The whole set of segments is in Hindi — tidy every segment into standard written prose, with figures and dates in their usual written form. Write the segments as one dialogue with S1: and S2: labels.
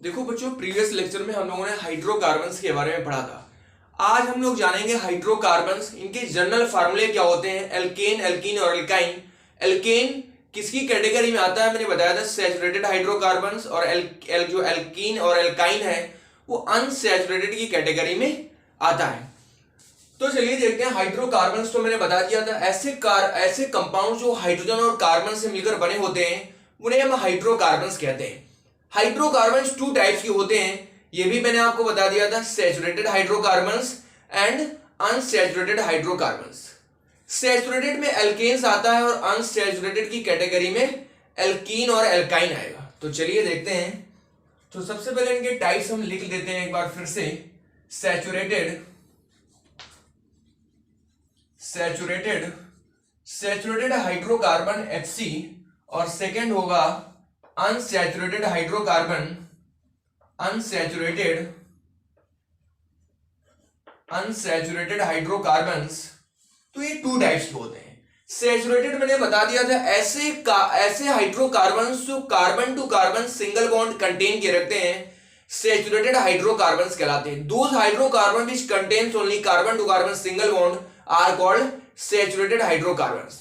S1: देखो बच्चों, प्रीवियस लेक्चर में हम लोगों ने हाइड्रोकार्बन्स के बारे में पढ़ा था। आज हम लोग जानेंगे हाइड्रोकार्बन्स, इनके जनरल फार्मूले क्या होते हैं, एल्केन, एल्कीन और एल्काइन। एल्केन किसकी कैटेगरी में आता है, मैंने बताया था सैचुरेटेड हाइड्रोकार्बन्स, और जो एल्कीन और एल्काइन है वो अनसैचुरेटेड की कैटेगरी में आता है। तो चलिए देखते हैं हाइड्रोकार्बन्स। तो मैंने बता दिया था ऐसे कंपाउंड जो हाइड्रोजन और कार्बन से मिलकर बने होते हैं उन्हें हम हाइड्रोकार्बन्स कहते हैं। हाइड्रोकार्बन्स टू टाइप्स के होते हैं, ये भी मैंने आपको बता दिया था, saturated hydrocarbons and unsaturated hydrocarbons. Saturated में एल्केन्स आता है और अनसैचुरेटेड की कैटेगरी में एल्कीन और एल्काइन आएगा। तो चलिए देखते हैं। तो सबसे पहले इनके टाइप्स हम लिख देते हैं एक बार फिर से। सैचुरेटेड हाइड्रोकार्बन HC, और सेकेंड होगा अनसैचुरेटेड हाइड्रोकार्बन्स। तो ये टू टाइप्स के होते हैं। सैचुरेटेड मैंने बता दिया था ऐसे हाइड्रोकार्बन्स जो carbon to carbon single bond contain किए रखते हैं, सैचुरेटेड हाइड्रोकार्बन्स कहलाते हैं। Those hydrocarbon which contains only carbon to carbon single bond are called saturated hydrocarbons.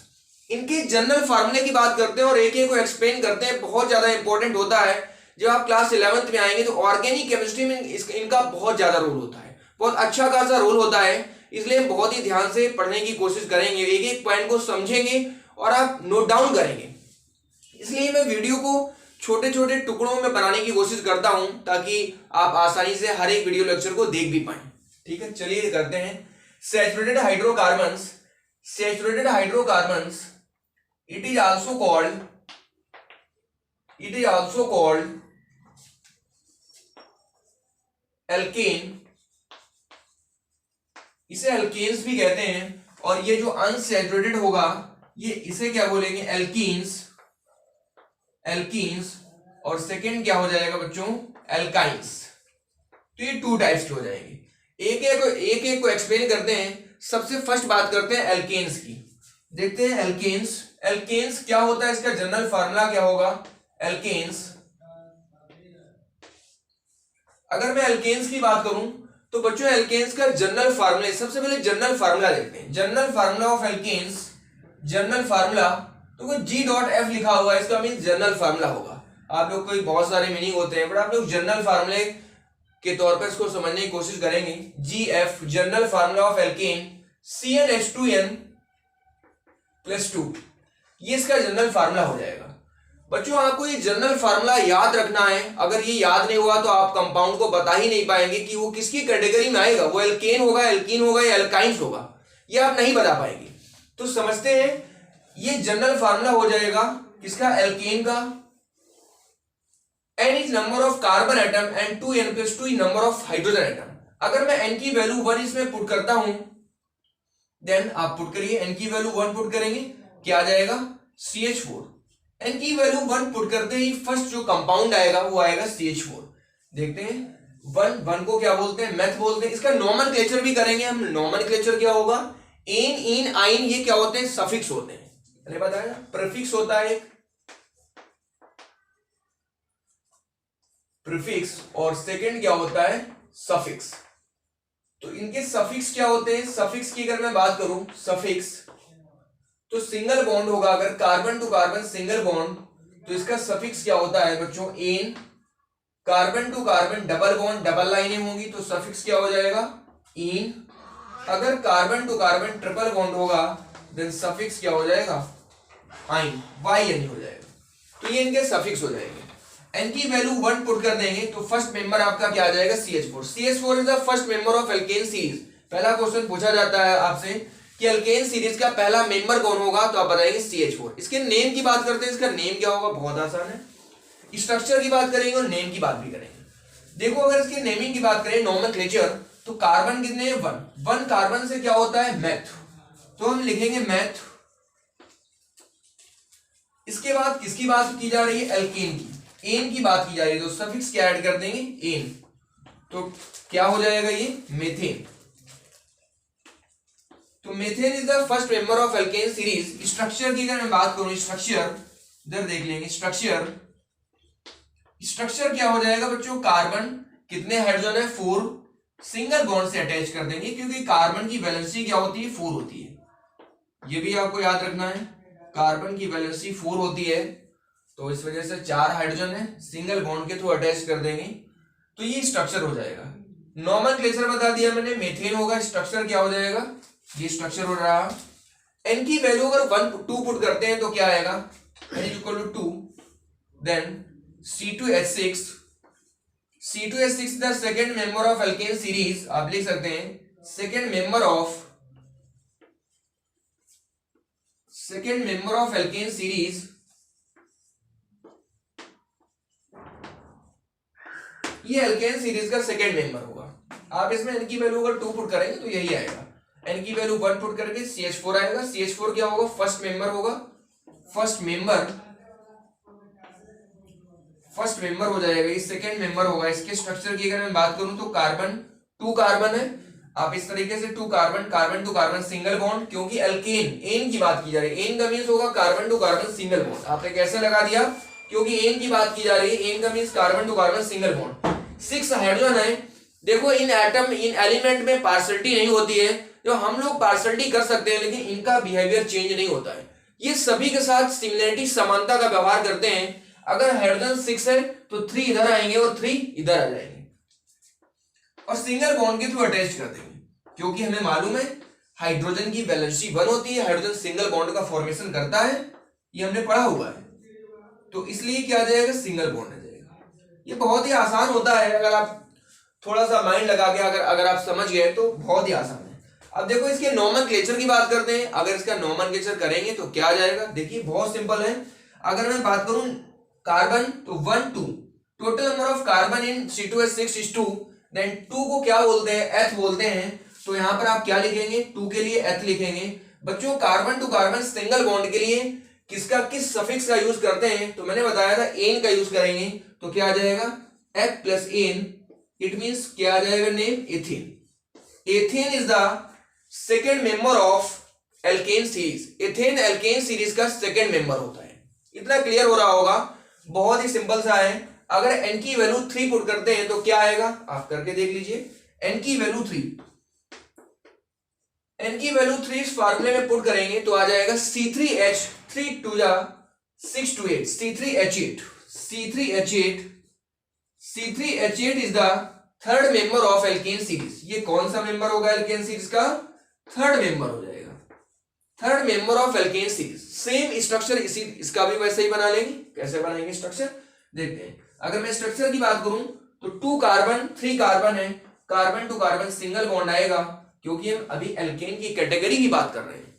S1: इनके जनरल फार्मूले की बात करते हैं और एक एक को एक्सप्लेन करते हैं। बहुत ज्यादा इंपॉर्टेंट होता है। जब आप क्लास 11th में आएंगे तो ऑर्गेनिक केमिस्ट्री में इनका बहुत ज्यादा रोल होता है, बहुत अच्छा खासा रोल होता है। इसलिए हम बहुत ही ध्यान से पढ़ने की कोशिश करेंगे, एक एक पॉइंट को समझेंगे और आप नोट डाउन करेंगे। इसलिए मैं वीडियो को छोटे छोटे टुकड़ों में बनाने की कोशिश करता हूं ताकि आप आसानी से हर एक वीडियो लेक्चर को देख भी पाए। ठीक है, चलिए करते हैं। Saturated hydrocarbons it is also called alkane, इसे अल्केन्स भी कहते हैं। और ये जो अनसैचुरेटेड होगा ये इसे क्या बोलेंगे, एल्कीन्स, और सेकेंड क्या हो जाएगा बच्चों, एल्काइंस। तो ये टू टाइप्स के हो जाएंगे। एक एक को एक्सप्लेन करते हैं। सबसे फर्स्ट बात करते हैं एल्केन्स की। देखते हैं एल्केन्स क्या होता है, इसका जनरल फार्मूला क्या होगा। अगर मैं एल्केन्स की बात करूं तो बच्चों एल्केन्स का जनरल फार्मूला, सबसे पहले जनरल फार्मूला देखते हैं। General formula of alkanes, general formula तो G.F लिखा हुआ है, इसका मीन जनरल फार्मूला होगा। आप लोग को बहुत सारे मीनिंग होते हैं बट आप लोग जनरल फार्मूले के तौर पर इसको समझने की कोशिश करेंगे। GF general formula of alkene, CnH2n+2, ये इसका जनरल फार्मूला हो जाएगा। बच्चों आपको ये जनरल फार्मूला याद रखना है। अगर ये याद नहीं हुआ तो आप कंपाउंड को बता ही नहीं पाएंगे कि वो किसकी कैटेगरी में आएगा, वो एल्केन होगा, एल्कीन होगा या एल्काइंस होगा, ये आप नहीं बता पाएंगे। तो समझते हैं, ये जनरल फार्मूला हो जाएगा किसका, एल्केन का। n is number of carbon atom and 2n+2 number of hydrogen atom. अगर मैं n की वैल्यू 1 इसमें पुट करता हूं, देन आप पुट करिए, n की वैल्यू 1 पुट करेंगे, क्या आ जाएगा, CH4। n की वैल्यू 1 पुट करते ही फर्स्ट जो कंपाउंड आएगा वो आएगा CH4। देखते हैं, 1 को क्या बोलते हैं, मेथ बोलते हैं। इसका नोमेनक्लेचर भी करेंगे हम। नोमेनक्लेचर क्या होगा, एन, इन, आइन, ये क्या होते हैं, सफिक्स होते हैं। मैंने बताया प्रीफिक्स होता है एक, प्रीफिक्स, और सेकंड क्या होता है, सफिक्स। तो इनके सफिक्स क्या होते हैं, सफिक्स की अगर मैं बात करूं, सफिक्स तो सिंगल बॉन्ड होगा। अगर carbon to carbon single bond तो इसका सफिक्स क्या होता है बच्चों, ane. Carbon to carbon double bond, double लाइनें होंगी तो सफिक्स क्या हो जाएगा, इन। अगर carbon to carbon triple bond होगा देन सफिक्स क्या हो जाएगा, आइन, YN हो जाएगा। तो ये इनके सफिक्स हो जाएंगे। n की वैल्यू 1 पुट कर देंगे तो फर्स्ट मेंबर आपका क्या आ जाएगा, CH4। CH4 is the first member of alkane series. पहला क्वेश्चन पूछा जाता है आपसे कि एल्केन सीरीज का पहला मेंबर कौन होगा, तो आप बताएंगे CH4। इसके नेम की बात करते हैं, इसका नेम क्या होगा, बहुत आसान है। स्ट्रक्चर की बात करेंगे और नेम की बात भी करेंगे। देखो अगर इसके नेमिंग की बात करें, नोमेनक्लेचर, तो कार्बन कितने हैं, 1 कार्बन से क्या होता है, मेथ, तो हम लिखेंगे मेथ। इसके बाद किसकी बात की जा रही है, एल्केन की, एन की बात की जा रही है, तो सफिक्स क्या ऐड कर देंगे, एन। तो क्या हो जाएगा ये, मीथेन। तो methane is the first member of alkane series. Structure की अगर मैं बात करूं, स्ट्रक्चर इधर देख लेंगे, स्ट्रक्चर स्ट्रक्चर क्या हो जाएगा बच्चों, कार्बन कितने हाइड्रोजन है, 4, सिंगल बॉन्ड से अटैच कर देंगे क्योंकि कार्बन की वैलेंसी क्या होती है, 4 होती है। ये भी आपको याद रखना है, कार्बन की वैलेंसी 4 होती है, तो इस वजह से 4 हाइड्रोजन है, सिंगल बॉन्ड के थ्रू अटैच कर देंगे तो ये स्ट्रक्चर हो जाएगा। नॉमेनक्लेचर बता दिया मैंने, मेथेन होगा, स्ट्रक्चर क्या हो जाएगा, ये स्ट्रक्चर हो रहा है। एन की वैल्यू अगर 1 2 पुट करते हैं तो क्या आएगा, n is equal to 2, then C2H6 is the second member of alkane series, आप लिख सकते हैं second member of alkane series, ये alkane series का सेकेंड मेंबर होगा। आप इसमें n की वैल्यू अगर 2 पुट करेंगे तो यही आएगा, n की वैल्यू 1 पुट करके CH4 आएगा, CH4 क्या होगा, फर्स्ट मेंबर होगा, फर्स्ट मेंबर हो जाएगा, ये सेकेंड मेंबर होगा। इसके स्ट्रक्चर की अगर मैं बात करूं तो कार्बन 2 कार्बन है, आप इस तरीके से 2 carbon to carbon single bond, क्योंकि अल्केन एन की बात की जा रही है, एन का मींस होगा carbon to carbon single bond. आपने कैसे लगा दिया, क्योंकि एन की बात की जा रही है, एन का means carbon to carbon single bond. 6 hydrogen है। देखो इन एटम इन एलिमेंट में पार्शलिटी नहीं होती है, जो हम लोग पार्शलिटी कर सकते हैं लेकिन इनका बिहेवियर चेंज नहीं होता है, ये सभी के साथ सिमिलरिटी समानता का व्यवहार करते हैं। अगर हाइड्रोजन 6 है तो 3 इधर आएंगे और 3 इधर आ जाएंगे और सिंगल बॉन्ड के थ्रू अटैच कर देंगे, क्योंकि हमें मालूम है हाइड्रोजन की वैलेंसी 1 होती है, हाइड्रोजन सिंगल बॉन्ड का फॉर्मेशन करता है, ये हमने पढ़ा हुआ है, तो इसलिए क्या आ जाएगा, सिंगल बॉन्ड आ जाएगा। ये बहुत ही आसान होता है, अगर आप थोड़ा सा माइंड लगा के अगर आप समझ गए तो बहुत ही आसान है। अब देखो इसके नॉमेनक्लेचर की बात करते हैं, अगर इसका नॉमेनक्लेचर करेंगे तो क्या आ जाएगा, देखिए बहुत सिंपल है। अगर मैं बात करूं कार्बन तो 1 2, total number of carbon in C2H6 is 2, then 2 को क्या बोलते हैं, एथ बोलते हैं, तो यहां पर आप क्या लिखेंगे, 2 के लिए एथ लिखेंगे। बच्चों carbon to carbon single bond के लिए किस सफिक्स का यूज करते हैं, तो मैंने बताया था एन का यूज करेंगे, तो क्या आ जाएगा, एथ प्लस एन, इट मींस क्या आ जाएगा, name ethane. Ethane is the second member of alkane series, ethane alkane series का सेकेंड मेंबर होता है। इतना क्लियर हो रहा होगा, बहुत ही सिंपल सा है। अगर n की वैल्यू 3 पुट करते हैं तो क्या आएगा, आप करके देख लीजिए, n की वैल्यू 3 इस फार्मूले में पुट करेंगे तो आ जाएगा C3H, 3 2 जा 6 to 8, C3H8 is the third member of alkane series. ये कौन सा मेंबर होगा एल्केन सीरीज का, थर्ड मेंबर हो जाएगा, third member of alkane series. Same structure इसका भी वैसे ही बना लेंगे, कैसे बनाएंगे स्ट्रक्चर देखते हैं। अगर मैं स्ट्रक्चर की बात करूं तो 2 कार्बन 3 कार्बन है, carbon to carbon single bond आएगा, क्योंकि हम अभी एल्केन की कैटेगरी की बात कर रहे हैं।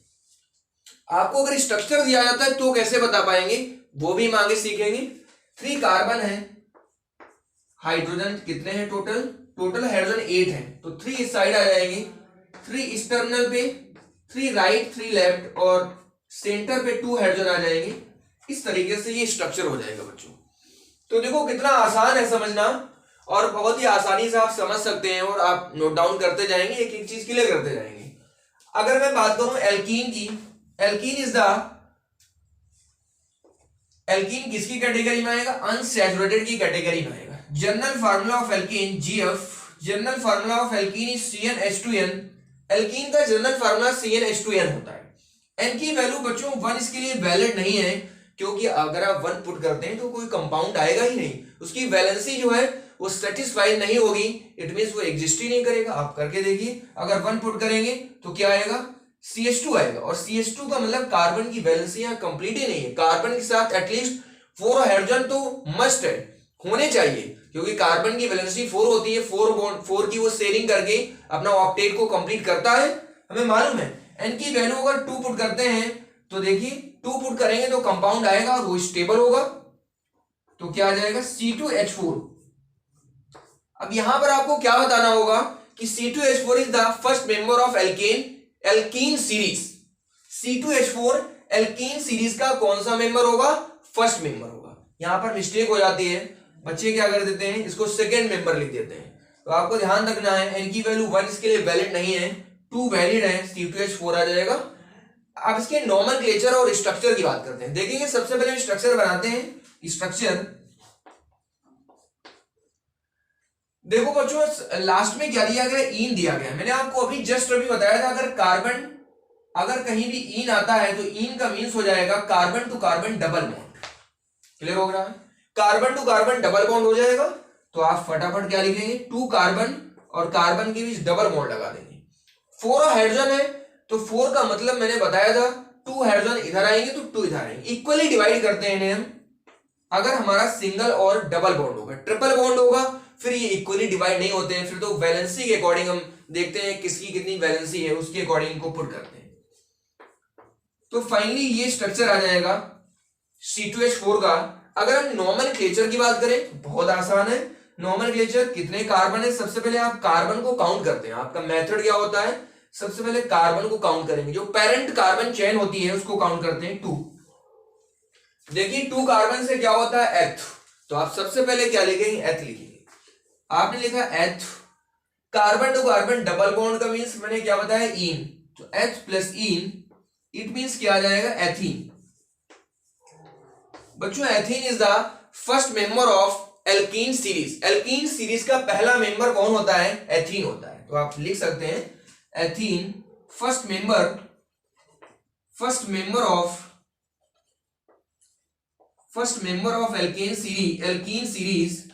S1: आपको अगर स्ट्रक्चर दिया जाता है तो कैसे बता पाएंगे, वो भी हम आगे सीखेंगे। 3 कार्बन है, हाइड्रोजन कितने हैं, टोटल हाइड्रोजन 8 है, तो 3 इस साइड आ जाएंगे, 3 इस टर्मिनल पे, 3 राइट 3 लेफ्ट और सेंटर पे 2 हाइड्रोजन आ जाएंगे। इस तरीके से ये स्ट्रक्चर हो जाएगा बच्चों। तो देखो कितना आसान है समझना, और बहुत ही आसानी से आप समझ सकते हैं, और आप नोट डाउन करते जाएंगे, एक एक चीज क्लियर करते जाएंगे। अगर मैं बात करूं एल्कीन की, एल्कीन किसकी कैटेगरी में आएगा, अनसैचुरेटेड की कैटेगरी में आएगा। General formula of alkene GF, general formula of alkene is CnH2n। Alkene का जनरल फार्मूला CnH2n होता है। n की वैल्यू बच्चों 1 इसके लिए वैलिड नहीं है, क्योंकि अगर आप 1 पुट करते हैं तो कोई कंपाउंड आएगा ही नहीं, उसकी वैलेंसी जो है वो सेटिस्फाई नहीं होगी, इट मींस वो एग्जिस्ट ही नहीं करेगा। आप करके देखिए, अगर 1 पुट करेंगे तो क्या आएगा, CH2 आएगा, और CH2 का मतलब कार्बन की वैलेंसी यहाँ कंप्लीट ही नहीं है। कार्बन के साथ एटलीस्ट 4 हाइड्रोजन तो मस्ट है, होने चाहिए, क्योंकि कार्बन की वैलेंसी 4 होती है, 4 की वो शेयरिंग करके अपना ऑक्टेट को कंप्लीट करता है, हमें मालूम है। n की वैल्यू अगर 2 पुट करते हैं तो देखिए 2 पुट करेंगे तो कंपाउंड आएगा और वो स्टेबल होगा, तो क्या आ जाएगा, C2H4। अब यहां पर आपको क्या बताना होगा कि C2H4 is the first member of alkene series. C2H4 alkene series का कौन सा मेंबर होगा, फर्स्ट मेंबर होगा। यहां पर मिस्टेक हो जाती है, बच्चे क्या कर देते हैं, इसको सेकेंड मेंबर लिख देते हैं। तो आपको ध्यान रखना है, n की वैल्यू 1 इसके लिए वैलिड नहीं है, 2 वैलिड है, C2H4 आ जाएगा। अब इसके नॉमेनक्लेचर और स्ट्रक्चर की बात करते हैं। देखेंगे सबसे पहले स्ट्रक्चर बनाते हैं। स्ट्रक्चर देखो बच्चों लास्ट में क्या दिया गया, ईन दिया गया। मैंने आपको अभी जस्ट अभी बताया था अगर कार्बन अगर कहीं भी ईन आता है तो ईन का मीन्स हो जाएगा carbon to carbon double bond. Clear हो रहा है? Carbon to carbon double bond हो जाएगा तो आप फटाफट क्या लिखेंगे, टू कार्बन और कार्बन के बीच डबल बॉन्ड लगा देंगे। 4 हाइड्रोजन है तो 4 का मतलब मैंने बताया था 2 हाइड्रोजन इधर आएंगे तो 2 इधर आएंगे, इक्वली डिवाइड करते हैं इन्हें हम। अगर हमारा सिंगल और डबल बॉन्ड होगा, ट्रिपल बॉन्ड होगा फिर ये इक्वली डिवाइड नहीं होते हैं, फिर तो वैलेंसी के अकॉर्डिंग हम देखते हैं किसकी कितनी वैलेंसी है उसके अकॉर्डिंग इनको पुट करते हैं। तो फाइनली ये स्ट्रक्चर आ जाएगा C2H4 का। अगर हम नॉमेनक्लेचर की बात करें बहुत आसान है। नॉमेनक्लेचर कितने कार्बन है, सबसे पहले आप कार्बन को काउंट करते हैं। आपका मेथड क्या होता है, सबसे पहले कार्बन को काउंट करेंगे, जो पेरेंट कार्बन चेन होती है उसको काउंट करते हैं 2। देखिए 2 कार्बन से क्या होता है एथ, तो आप सबसे पहले क्या लिखेंगे, एथ लिखेंगे। आपने लिखा eth, carbon to carbon double bond का मीन्स मैंने क्या बताया, ईन, तो एथ प्लस ईन इट मीन्स क्या आ जाएगा, एथीन। बच्चों ethene is the first member of alkene series. Alkene series का पहला मेंबर कौन होता है, एथीन होता है। तो आप लिख सकते हैं ethene first member of alkene series.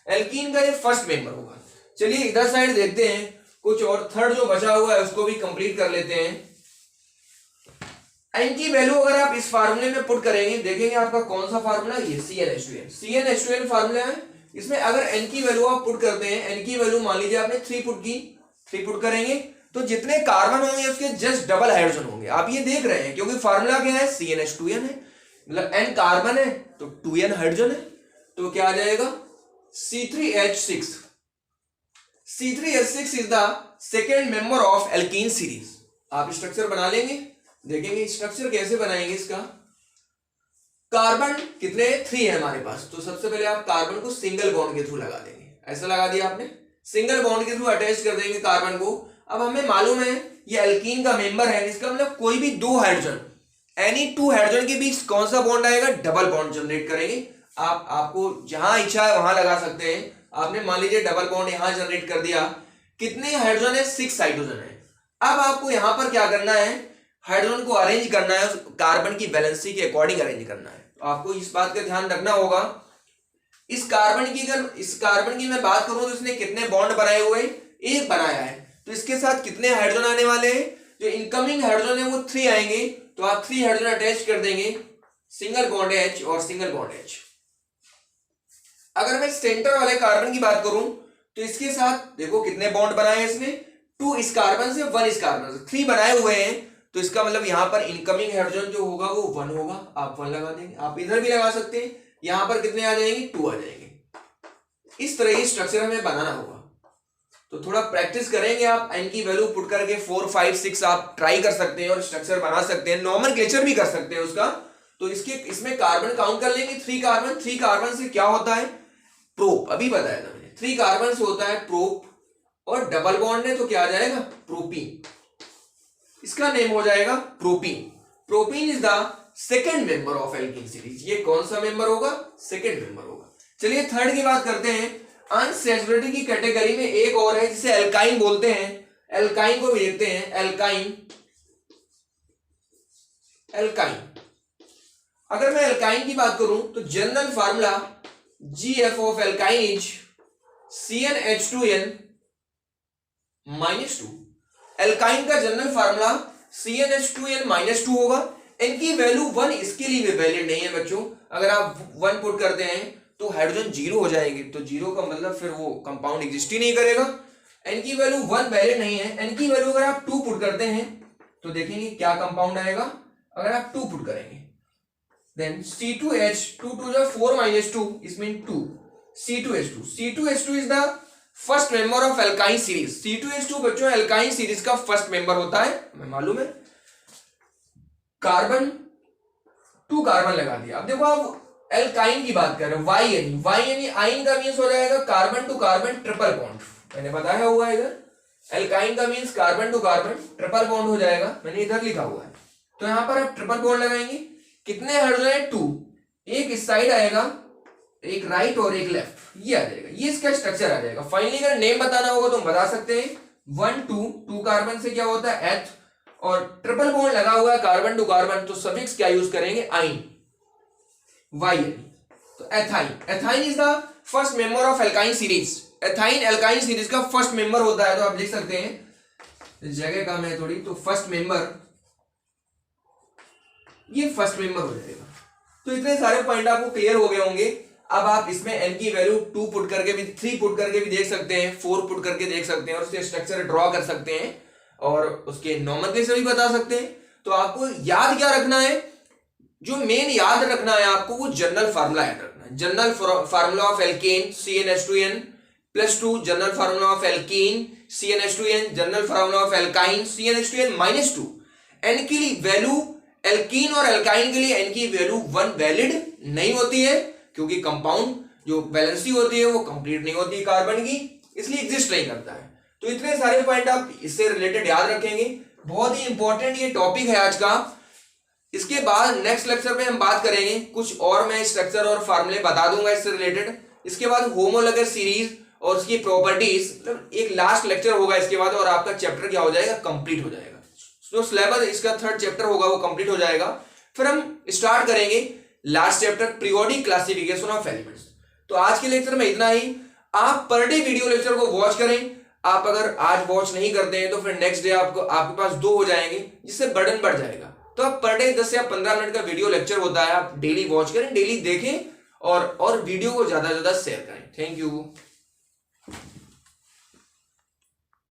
S1: Alkene का ये फर्स्ट मेंबर होगा। चलिए इधर साइड देखते हैं कुछ और, थर्ड जो बचा हुआ है उसको भी कंप्लीट कर लेते हैं। एन की वैल्यू अगर आप इस फार्मूले में पुट करेंगे, देखेंगे आपका कौन सा फार्मूला, ये CnH2n फार्मूला है। इसमें अगर एन की वैल्यू आप पुट करते हैं, एन की वैल्यू मान लीजिए आपने 3 पुट की, 3 पुट करेंगे तो जितने कार्बन होंगे उसके जस्ट डबल हाइड्रोजन होंगे। आप ये देख रहे हैं क्योंकि फार्मूला क्या है, CnH2n है, मतलब n कार्बन है तो 2n हाइड्रोजन है, तो क्या आ जाएगा C3H6। C3H6 is the second member of alkene series. आप स्ट्रक्चर बना लेंगे, देखेंगे स्ट्रक्चर कैसे बनाएंगे इसका। कार्बन कितने 3 है हमारे पास, तो सबसे पहले आप कार्बन को सिंगल बॉन्ड के थ्रू लगा देंगे, ऐसा लगा दिया आपने, सिंगल बॉन्ड के थ्रू अटैच कर देंगे कार्बन को। अब हमें मालूम है ये एल्कीन का मेंबर है, इसका मतलब कोई भी 2 हाइड्रोजन, एनी 2 हाइड्रोजन के बीच कौन सा बॉन्ड आएगा, डबल बॉन्ड जनरेट करेंगे। आपको जहां इच्छा है वहां लगा सकते हैं। आपने मान लीजिए डबल बॉन्ड यहां जनरेट कर दिया, कितने हाइड्रोजन है, 6 हाइड्रोजन है। अब आपको यहां पर क्या करना है, हाइड्रोजन को अरेंज करना है, कार्बन की वैलेंसी के अकॉर्डिंग अरेंज करना है। तो आपको इस बात का ध्यान रखना होगा। इस कार्बन की मैं बात करूं तो इसने कितने बॉन्ड बनाए हुए, 1 बनाया है, तो इसके साथ कितने हाइड्रोजन आने वाले हैं, जो इनकमिंग हाइड्रोजन है वो 3 आएंगे, तो आप 3 हाइड्रोजन अटैच कर देंगे, सिंगल बॉन्ड H और सिंगल बॉन्ड H। अगर मैं सेंटर वाले कार्बन की बात करूं तो इसके साथ देखो कितने बॉन्ड बनाए हैं इसने, 2 इस कार्बन से 1 इस कार्बन से, 3 बनाए हुए हैं, तो इसका मतलब यहां पर इनकमिंग हाइड्रोजन जो होगा वो 1 होगा, आप 1 लगा देंगे। आप इधर भी लगा सकते हैं, यहां पर कितने आ जाएंगे, 2 आ जाएंगे। इस तरह ये स्ट्रक्चर हमें बनाना होगा। तो थोड़ा प्रैक्टिस करेंगे आप, एन की वैल्यू पुट करके 4, 5, 6 आप ट्राई कर सकते हैं और स्ट्रक्चर बना सकते हैं, नॉमेनक्लेचर भी कर सकते हैं उसका। तो इसमें कार्बन काउंट कर लेंगे, 3 कार्बन से क्या होता है, प्रोप, अभी बताया था मैंने, 3 कार्बन से होता है प्रोप, और डबल बॉन्ड है तो क्या आ जाएगा, प्रोपीन, इसका नेम हो जाएगा propene. Propene is the second member of alkene series. ये कौन सा मेंबर होगा, सेकंड मेंबर होगा। चलिए थर्ड की बात करते हैं। अनसैचुरेटेड की कैटेगरी में एक और है जिसे एल्काइन बोलते हैं, एल्काइन को भी देखते हैं, एल्काइन। अगर मैं एल्काइन की बात करूं तो general formula GF of alkyne is CnH2n -2। Alkyne का जनरल फार्मूला CnH2n -2 होगा। इनकी वैल्यू 1 इसके लिए भी वैलिड नहीं है बच्चों। अगर आप 1 पुट करते हैं तो हाइड्रोजन 0 हो जाएंगे, तो 0 का मतलब फिर वो कंपाउंड एग्जिस्ट ही नहीं करेगा। इनकी वैल्यू 1 वैलिड नहीं है। इनकी वैल्यू अगर आप 2 पुट करते हैं तो देखेंगे क्या कंपाउंड आएगा। अगर आप 2 पुट करेंगे देन C2H 2 2 जो 4 -2 इसमें 2 C2H2 is the first member of alkyne series. C2H2 बच्चों एल्काइन सीरीज का फर्स्ट मेंबर होता है, हमें मालूम है। कार्बन 2 कार्बन लगा दिया। अब देखो आप एल्काइन की बात कर रहे हो, Y आइन का मीन्स हो जाएगा carbon to carbon triple bond, मैंने बताया हुआ है इधर। एल्काइन का means carbon to carbon triple bond हो जाएगा, मैंने इधर लिखा हुआ है। तो यहां पर आप ट्रिपल बॉन्ड लगाएंगे, कितने हाइड्रोजन है 2, एक इस साइड आएगा एक राइट और एक लेफ्ट, ये आ जाएगा, ये इसका स्ट्रक्चर आ जाएगा। फाइनली अगर नेम बताना होगा तो हम बता सकते हैं 1 2 कार्बन से क्या होता है एथ, और ट्रिपल बॉन्ड लगा हुआ है कार्बन टू कार्बन, तो सफिक्स क्या यूज करेंगे आइन, वाई। तो ethyne, ethyne is the first member of alkyne series, ethyne alkyne series का फर्स्ट मेंबर होता है। तो आप लिख सकते हैं, जगह कम है थोड़ी, तो फर्स्ट मेंबर, ये फर्स्ट मेंबर हो जाएगा। तो इतने सारे पॉइंट आपको क्लियर हो गए होंगे। अब आप इसमें n की वैल्यू 2 पुट करके भी, 3 पुट करके भी देख सकते हैं, 4 पुट करके देख सकते हैं, और उसके स्ट्रक्चर ड्रॉ कर सकते हैं, और उसके नॉमेनक्लेचर भी बता सकते हैं। तो आपको याद क्या रखना है, जो मेन याद रखना है आपको, वो जनरल फार्मूला याद रखना है। General formula of alkene CnH2n +2, general formula of alkene CnH2n, general formula of alkyne CnH2n -2। n की वैल्यू एल्कीन और एल्काइन के लिए n की वैल्यू 1 वैलिड नहीं होती है, क्योंकि कंपाउंड जो वैलेंसी होती है वो कंप्लीट नहीं होती कार्बन की, इसलिए एग्जिस्ट नहीं करता है। तो इतने सारे पॉइंट आप इससे रिलेटेड याद रखेंगे। बहुत ही इंपॉर्टेंट ये टॉपिक है आज का। इसके बाद नेक्स्ट लेक्चर में हम बात करेंगे कुछ और, मैं स्ट्रक्चर और फार्मूले बता दूंगा इससे रिलेटेड। इसके बाद होमोलॉगस सीरीज और उसकी प्रॉपर्टीज, मतलब एक लास्ट लेक्चर होगा इसके बाद, और आपका चैप्टर क्या हो जाएगा, कंप्लीट हो जाएगा। जो सिलेबस इसका 3rd चैप्टर होगा वो कंप्लीट हो जाएगा। फिर हम स्टार्ट करेंगे last chapter, periodic classification of elements. तो आज के लेक्चर में इतना ही। आप पर डे वीडियो लेक्चर को वॉच करें। आप अगर आज वॉच नहीं करते हैं तो फिर नेक्स्ट डे आपके पास 2 हो जाएंगे, जिससे बर्डन बढ़ जाएगा। तो आप पर डे 10 या 15 मिनट का वीडियो लेक्चर होता है, आप डेली वॉच करें, डेली देखें, और वीडियो को ज्यादा से ज्यादा शेयर करें। Thank you.